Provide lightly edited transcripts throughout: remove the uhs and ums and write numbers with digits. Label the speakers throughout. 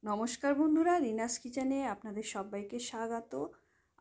Speaker 1: নমস্কার বন্ধুরা, রিনাস কিচেনে আপনাদের সবাইকে স্বাগত।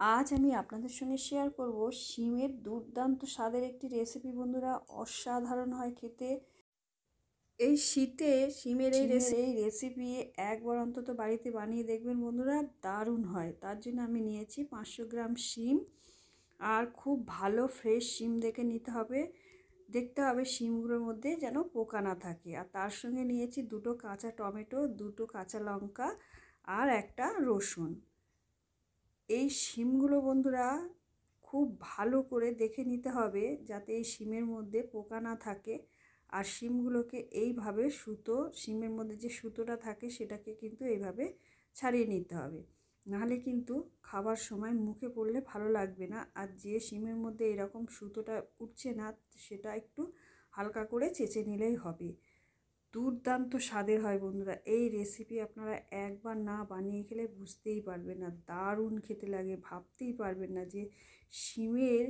Speaker 1: আজ আমি আপনাদের সঙ্গে শেয়ার করব শিমের দুর্দান্ত স্বাদের একটি রেসিপি। বন্ধুরা, অসাধারণ হয় খেতে। এই শীতে শিমের এই রেসিপি একবার অন্তত বাড়িতে বানিয়ে দেখবেন বন্ধুরা, দারুণ হয়। তার জন্য আমি নিয়েছি 500 গ্রাম শিম। আর খুব ভালো ফ্রেশ শিম দেখে নিতে হবে। দেখতে হবে শিমগুলোর মধ্যে যেন পোকা না থাকে। আর তার সঙ্গে নিয়েছি 2টো কাঁচা টমেটো, 2টো কাঁচা লঙ্কা আর একটা রসুন। এই শিমগুলো বন্ধুরা খুব ভালো করে দেখে নিতে হবে যাতে এই শিমের মধ্যে পোকা না থাকে। আর শিমগুলোকে এইভাবে শিমের মধ্যে যে সুতোটা থাকে সেটাকে কিন্তু এইভাবে ছাড়িয়ে নিতে হবে, নাহলে কিন্তু খাবার সময় মুখে পড়লে ভালো লাগবে না। আর যে শিমের মধ্যে এরকম সুতোটা উঠছে না সেটা একটু হালকা করে চেঁচে নিলেই হবে। দুর্দান্ত স্বাদের হয় বন্ধুরা। এই রেসিপি আপনারা একবার না বানিয়ে খেলে বুঝতেই পারবেন না, দারুণ খেতে লাগে। ভাবতেই পারবেন না যে শিমের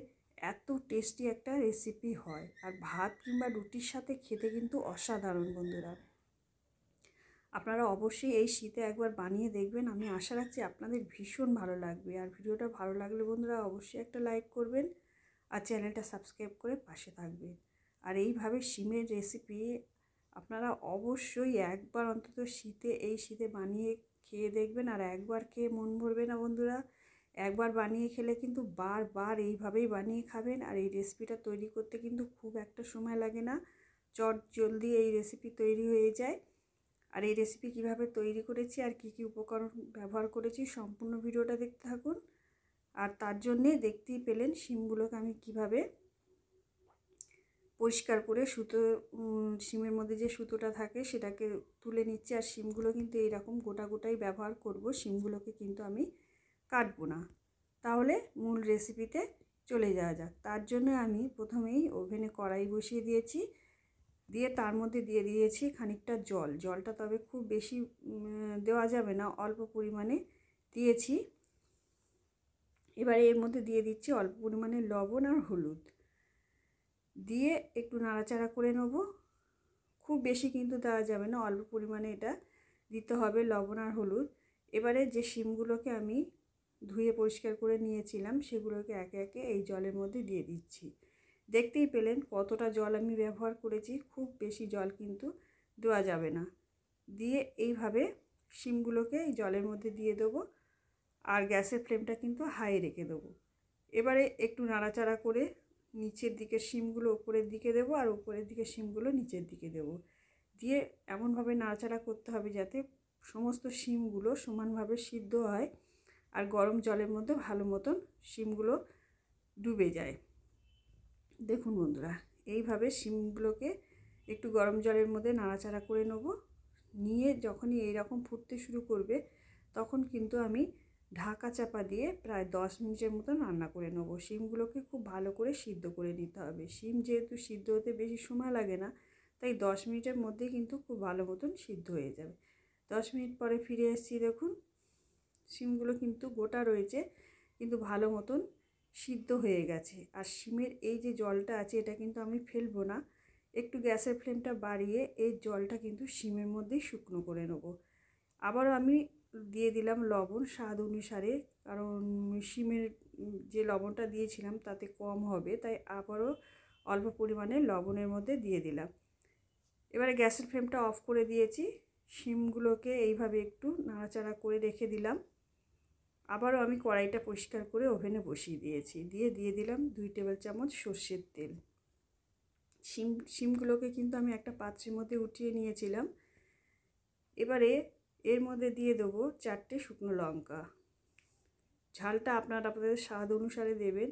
Speaker 1: এত টেস্টি একটা রেসিপি হয়। আর ভাত কিংবা রুটির সাথে খেতে কিন্তু অসাধারণ বন্ধুরা। আপনারা অবশ্যই এই শীতে একবার বানিয়ে দেখবেন। আমি আশা রাখছি আপনাদের ভীষণ ভালো লাগবে। আর ভিডিওটা ভালো লাগলে বন্ধুরা অবশ্যই একটা লাইক করবেন আর চ্যানেলটা সাবস্ক্রাইব করে পাশে থাকবেন। আর এইভাবে শিমের রেসিপি আপনারা অবশ্যই একবার অন্তত এই শীতে বানিয়ে খেয়ে দেখবেন। আর একবার খেয়ে মন ভরবে না বন্ধুরা, একবার বানিয়ে খেলে কিন্তু বারবার এইভাবেই বানিয়ে খাবেন। আর এই রেসিপিটা তৈরি করতে কিন্তু খুব একটা সময় লাগে না, চট জলদি এই রেসিপি তৈরি হয়ে যায়। আর এই রেসিপি কিভাবে তৈরি করেছি আর কি কি উপকরণ ব্যবহার করেছি সম্পূর্ণ ভিডিওটা দেখতে থাকুন। আর তার জন্যে দেখতেই পেলেন শিমগুলোকে আমি কিভাবে পরিষ্কার করে শিমের মধ্যে যে সুতোটা থাকে সেটাকে তুলে নিচ্ছি। আর শিমগুলো কিন্তু এইরকম গোটা গোটাই ব্যবহার করব, শিমগুলোকে কিন্তু আমি কাটবো না। তাহলে মূল রেসিপিতে চলে যাওয়া যাক। তার জন্য আমি প্রথমেই ওভেনে কড়াই বসিয়ে দিয়েছি, দিয়ে তার মধ্যে দিয়ে দিয়েছি খানিকটা জল। জলটা তবে খুব বেশি দেওয়া যাবে না, অল্প পরিমাণে দিয়েছি। এবারে এর মধ্যে দিয়ে দিচ্ছি অল্প পরিমাণে লবণ আর হলুদ, দিয়ে একটু নাড়াচাড়া করে নেব। খুব বেশি কিন্তু দেওয়া যাবে না, অল্প পরিমাণে এটা দিতে হবে লবণ আর হলুদ। এবারে যে শিমগুলোকে আমি ধুয়ে পরিষ্কার করে নিয়েছিলাম সেগুলোকে একে একে এই জলের মধ্যে দিয়ে দিচ্ছি। দেখতেই পেলেন কতটা জল আমি ব্যবহার করেছি, খুব বেশি জল কিন্তু দেওয়া যাবে না। দিয়ে এইভাবে শিমগুলোকে এই জলের মধ্যে দিয়ে দেবো। আর গ্যাসের ফ্লেমটা কিন্তু হাই রেখে দেবো। এবারে একটু নাড়াচাড়া করে নিচের দিকে শিমগুলো উপরের দিকে দেবো আর উপরের দিকে শিমগুলো নিচের দিকে দেবো। দিয়ে এমনভাবে নাড়াচাড়া করতে হবে যাতে সমস্ত শিমগুলো সমানভাবে সিদ্ধ হয় আর গরম জলের মধ্যে ভালো মতন শিমগুলো ডুবে যায়। দেখুন বন্ধুরা, এইভাবে শিমগুলোকে একটু গরম জলের মধ্যে নাড়াচাড়া করে নেব। নিয়ে যখনই এইরকম ফুটতে শুরু করবে তখন কিন্তু আমি ঢাকা চাপা দিয়ে প্রায় 10 মিনিটের মতন রান্না করে নেব। শিমগুলোকে খুব ভালো করে সিদ্ধ করে নিতে হবে। শিম যেহেতু সিদ্ধ হতে বেশি সময় লাগে না, তাই 10 মিনিটের মধ্যে কিন্তু খুব ভালো মতন সিদ্ধ হয়ে যাবে। 10 মিনিট পরে ফিরে এসেছি, দেখুন শিমগুলো কিন্তু গোটা রয়েছে কিন্তু ভালো মতন সিদ্ধ হয়ে গেছে। আর শিমের এই যে জলটা আছে এটা কিন্তু আমি ফেলবো না, একটু গ্যাসের ফ্লেমটা বাড়িয়ে এই জলটা কিন্তু শিমের মধ্যেই শুকনো করে নেব। আবারও আমি দিয়ে দিলাম লবণ স্বাদ অনুসারে, কারণ শিমের যে লবণটা দিয়েছিলাম তাতে কম হবে, তাই আবারও অল্প পরিমাণে লবণের মধ্যে দিয়ে দিলাম। এবারে গ্যাসের ফ্লেমটা অফ করে দিয়েছি। শিমগুলোকে এইভাবে একটু নাড়াচাড়া করে রেখে দিলাম। আবারও আমি কড়াইটা পরিষ্কার করে ওভেনে বসিয়ে দিয়েছি, দিয়ে দিলাম 2 টেবিল চামচ সর্ষের তেল। শিমগুলোকে কিন্তু আমি একটা পাত্রের মধ্যে উঠিয়ে নিয়েছিলাম। এবারে এর মধ্যে দিয়ে দেবো 4টে শুকনো লঙ্কা। ঝালটা আপনাদের স্বাদ অনুসারে দেবেন।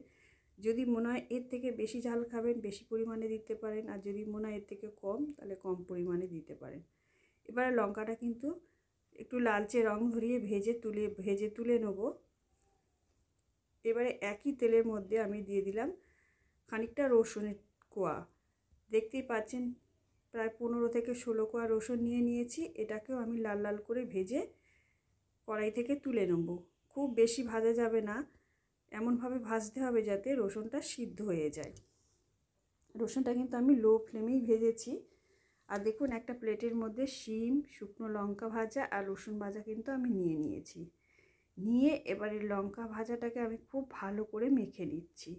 Speaker 1: যদি মনে হয় এর থেকে বেশি ঝাল খাবেন বেশি পরিমাণে দিতে পারেন, আর যদি মনে হয় এর থেকে কম তাহলে কম পরিমাণে দিতে পারেন। এবারে লঙ্কাটা কিন্তু একটু লালচে রং ধরিয়ে ভেজে তুলে নেব। এবারে একই তেলের মধ্যে আমি দিয়ে দিলাম খানিকটা রসুনের কোয়া। দেখতেই পাচ্ছেন প্রায় 15 থেকে 16 কোয়া রসুন নিয়েছি। এটাকেও আমি লাল লাল করে ভেজে কড়াই থেকে তুলে নেব। খুব বেশি ভাজা যাবে না, এমনভাবে ভাজতে হবে যাতে রসুনটা সিদ্ধ হয়ে যায়। রসুনটা কিন্তু আমি লো ফ্লেমেই ভেজেছি। আর দেখুন একটা প্লেটের মধ্যে শিম, শুকনো লঙ্কা ভাজা আর রসুন ভাজা কিন্তু আমি নিয়ে নিয়েছি। নিয়ে এবারে লঙ্কা ভাজাটাকে আমি খুব ভালো করে মেখে নিচ্ছি।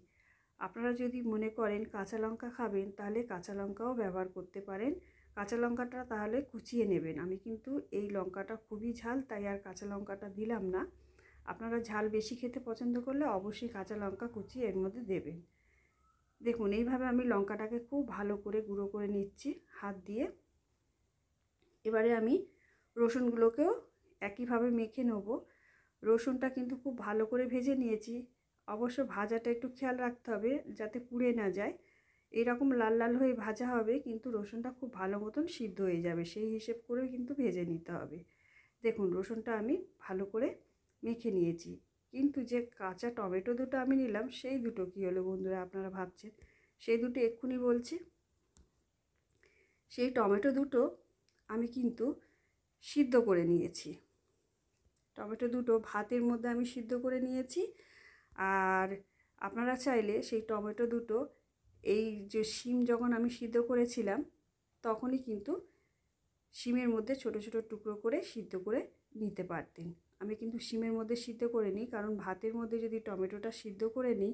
Speaker 1: আপনারা যদি মনে করেন কাঁচা লঙ্কা খাবেন তাহলে কাঁচা লঙ্কাও ব্যবহার করতে পারেন। কাঁচা লঙ্কাটা তাহলে কুচিয়ে নেবেন। আমি কিন্তু এই লঙ্কাটা খুবই ঝাল, তাই আর কাঁচা লঙ্কাটা দিলাম না। আপনারা ঝাল বেশি খেতে পছন্দ করলে অবশ্যই কাঁচা লঙ্কা কুচিয়ে এর মধ্যে দেবেন। দেখুন এইভাবে আমি লঙ্কাটাকে খুব ভালো করে গুঁড়ো করে নিচ্ছি হাত দিয়ে। এবারে আমি রসুনগুলোকেও একইভাবে মেখে নেব। রসুনটা কিন্তু খুব ভালো করে ভেজে নিয়েছি। অবশ্য ভাজাটা একটু খেয়াল রাখতে হবে যাতে পুড়ে না যায়। এরকম লাল লাল হয়ে ভাজা হবে, কিন্তু রসুনটা খুব ভালো মতন সিদ্ধ হয়ে যাবে, সেই হিসেব করে কিন্তু ভেজে নিতে হবে। দেখুন রসুনটা আমি ভালো করে মেখে নিয়েছি। কিন্তু যে কাঁচা টমেটো দুটো আমি নিলাম সেই দুটো কী হলো বন্ধুরা, আপনারা ভাবছেন। সেই দুটো এক্ষুনি বলছি। সেই টমেটো দুটো আমি কিন্তু সিদ্ধ করে নিয়েছি। টমেটো দুটো ভাতের মধ্যে আমি সিদ্ধ করে নিয়েছি। আর আপনারা চাইলে সেই টমেটো দুটো এই যে শিম যখন আমি সিদ্ধ করেছিলাম তখনই কিন্তু শিমের মধ্যে ছোট ছোট টুকরো করে সিদ্ধ করে নিতে পারতেন। আমি কিন্তু শিমের মধ্যে সিদ্ধ করে নিই, কারণ ভাতের মধ্যে যদি টমেটোটা সিদ্ধ করে নিই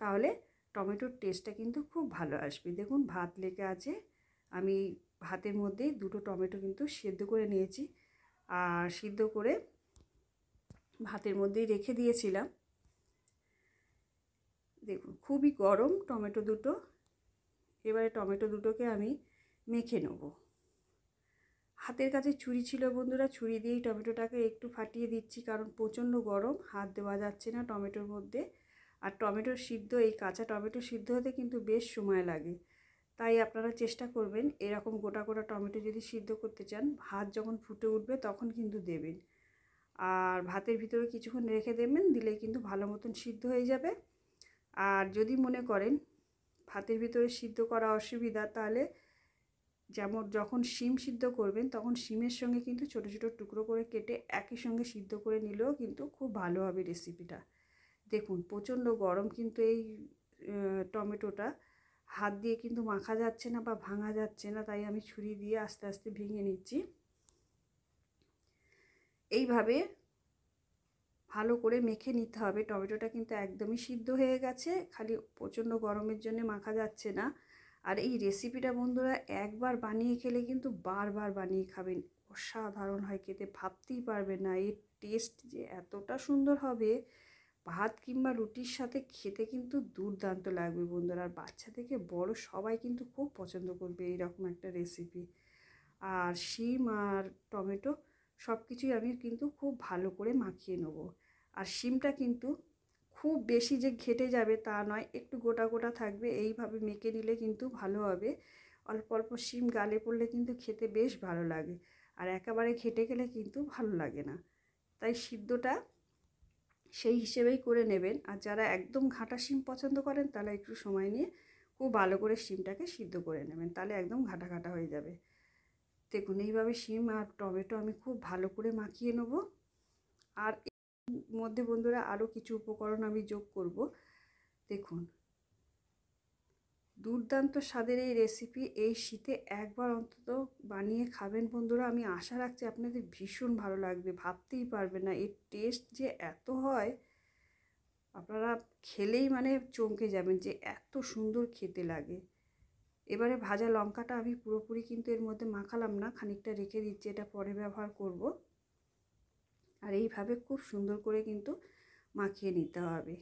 Speaker 1: তাহলে টমেটোর টেস্টটা কিন্তু খুব ভালো আসবে। দেখুন ভাত লেগে আছে, আমি ভাতের মধ্যেই দুটো টমেটো কিন্তু সিদ্ধ করে নিয়েছি। আর সিদ্ধ করে ভাতের মধ্যেই রেখে দিয়েছিলাম। দেখুন খুবই গরম টমেটো দুটো। এবারে টমেটো দুটোকে আমি মেখে নেব। হাতের কাছে ছুরি ছিল বন্ধুরা, ছুরি দিয়েই টমেটোটাকে একটু ফাটিয়ে দিচ্ছি, কারণ প্রচণ্ড গরম, হাত দেওয়া যাচ্ছে না টমেটোর মধ্যে। আর টমেটোর সিদ্ধ, এই কাঁচা টমেটো সিদ্ধ হতে কিন্তু বেশ সময় লাগে। তাই আপনারা চেষ্টা করবেন এরকম গোটা গোটা টমেটো যদি সিদ্ধ করতে চান, ভাত যখন ফুটে উঠবে তখন কিন্তু দেবেন। আর ভাতের ভিতরে কিছুক্ষণ রেখে দেবেন, দিলেই কিন্তু ভালো মতন সিদ্ধ হয়ে যাবে। আর যদি মনে করেন ভাতের ভিতরে সিদ্ধ করা অসুবিধা, তাহলে যেমন যখন শিম সিদ্ধ করবেন তখন শিমের সঙ্গে কিন্তু ছোট ছোট টুকরো করে কেটে একই সঙ্গে সিদ্ধ করে নিলেও কিন্তু খুব ভালো হবে রেসিপিটা। দেখুন প্রচণ্ড গরম কিন্তু এই টমেটোটা, হাত দিয়ে কিন্তু মাখা যাচ্ছে না বা ভাঙা যাচ্ছে না, তাই আমি ছুরি দিয়ে আস্তে আস্তে ভেঙে নিচ্ছি। এইভাবে ভালো করে মেখে নিতে হবে। টমেটোটা কিন্তু একদমই সিদ্ধ হয়ে গেছে, খালি প্রচণ্ড গরমের জন্য মাখা যাচ্ছে না। আর এই রেসিপিটা বন্ধুরা একবার বানিয়ে খেলে কিন্তু বারবার বানিয়ে খাবেন, অসাধারণ হয় খেতে, ভাবতেই পারবেন না এর টেস্ট যে এতটা সুন্দর হবে। ভাত কিংবা রুটির সাথে খেতে কিন্তু দুর্দান্ত লাগবে বন্ধুরা। আর বাচ্চা থেকে বড় সবাই কিন্তু খুব পছন্দ করবে এইরকম একটা রেসিপি। আর শিম আর টমেটো সব কিছুই আমি কিন্তু খুব ভালো করে মাখিয়ে নেব। আর শিমটা কিন্তু খুব বেশি যে ঘেটে যাবে তা নয়, একটু গোটা গোটা থাকবে, এইভাবে মেখে নিলে কিন্তু ভালো হবে। অল্প অল্প শিম গালে পড়লে কিন্তু খেতে বেশ ভালো লাগে, আর একেবারে ঘেটে গেলে কিন্তু ভালো লাগে না। তাই সিদ্ধটা সেই হিসেবেই করে নেবেন। আর যারা একদম ঘাঁটা শিম পছন্দ করেন তারা একটু সময় নিয়ে খুব ভালো করে শিমটাকে সিদ্ধ করে নেবেন, তাহলে একদম ঘাঁটা ঘাঁটা হয়ে যাবে। দেখুন এইভাবে শিম আর টমেটো আমি খুব ভালো করে মাখিয়ে নেব। আর এর মধ্যে বন্ধুরা আরও কিছু উপকরণ আমি যোগ করব। দেখুন দুর্দান্ত স্বাদের এই রেসিপি এই শীতে একবার অন্তত বানিয়ে খাবেন বন্ধুরা। আমি আশা রাখছি আপনাদের ভীষণ ভালো লাগবে, ভাবতেই পারবেন না এর টেস্ট যে এত হয়, আপনারা খেলেই মানে চমকে যাবেন যে এত সুন্দর খেতে লাগে। এবারে ভাজা লঙ্কাটা আমি পুরোপুরি কিন্তু এর মধ্যে মাখালাম না, খানিকটা রেখে দিচ্ছি, এটা পরে ব্যবহার করব। আর এইভাবে খুব সুন্দর করে কিন্তু মাখিয়ে নিতে হবে।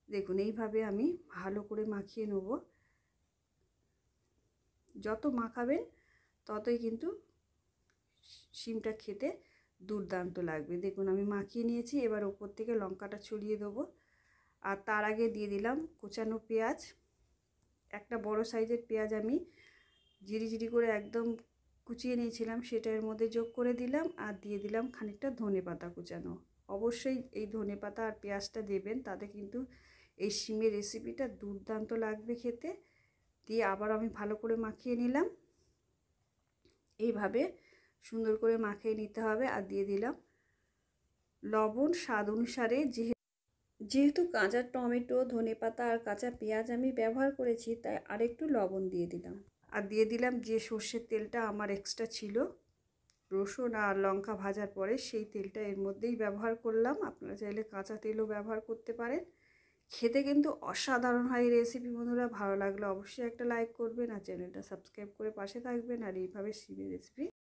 Speaker 1: দেখুন এইভাবে আমি ভালো করে মাখিয়ে নেব। যত মাখাবেন ততই কিন্তু শিমটা খেতে দুর্দান্ত লাগবে। দেখুন আমি মাখিয়ে নিয়েছি, এবার ওপর থেকে লঙ্কাটা ছড়িয়ে দেবো। আর তার আগে দিয়ে দিলাম কোচানো পেঁয়াজ, একটা বড় সাইজের পেঁয়াজ আমি জিরি করে একদম কুচিয়ে নিয়েছিলাম, সেটা এর মধ্যে যোগ করে দিলাম। আর দিয়ে দিলাম খানিকটা ধনেপাতা কুচানো। অবশ্যই এই ধনেপাতা আর পেঁয়াজটা দেবেন, তাতে কিন্তু এই শিমের রেসিপিটা দুর্দান্ত লাগবে খেতে। দিয়ে আবার আমি ভালো করে মাখিয়ে নিলাম। এইভাবে সুন্দর করে মাখিয়ে নিতে হবে। আর দিয়ে দিলাম লবণ স্বাদ অনুসারে। যেহেতু কাঁচা টমেটো, ধনেপাতা আর কাঁচা পেঁয়াজ আমি ব্যবহার করেছি, তাই আরেকটু লবণ দিয়ে দিলাম। আর দিয়ে দিলাম যে সর্ষের তেলটা আমার এক্সট্রা ছিল রসুন আর লঙ্কা ভাজার পরে, সেই তেলটা এর মধ্যেই ব্যবহার করলাম। আপনারা চাইলে কাঁচা তেলও ব্যবহার করতে পারেন। খেতে কিন্তু অসাধারণ হয় এই রেসিপি বন্ধুরা। ভালো লাগলে অবশ্যই একটা লাইক করবেন আর চ্যানেলটা সাবস্ক্রাইব করে পাশে থাকবেন। আর এইভাবে শিমের রেসিপি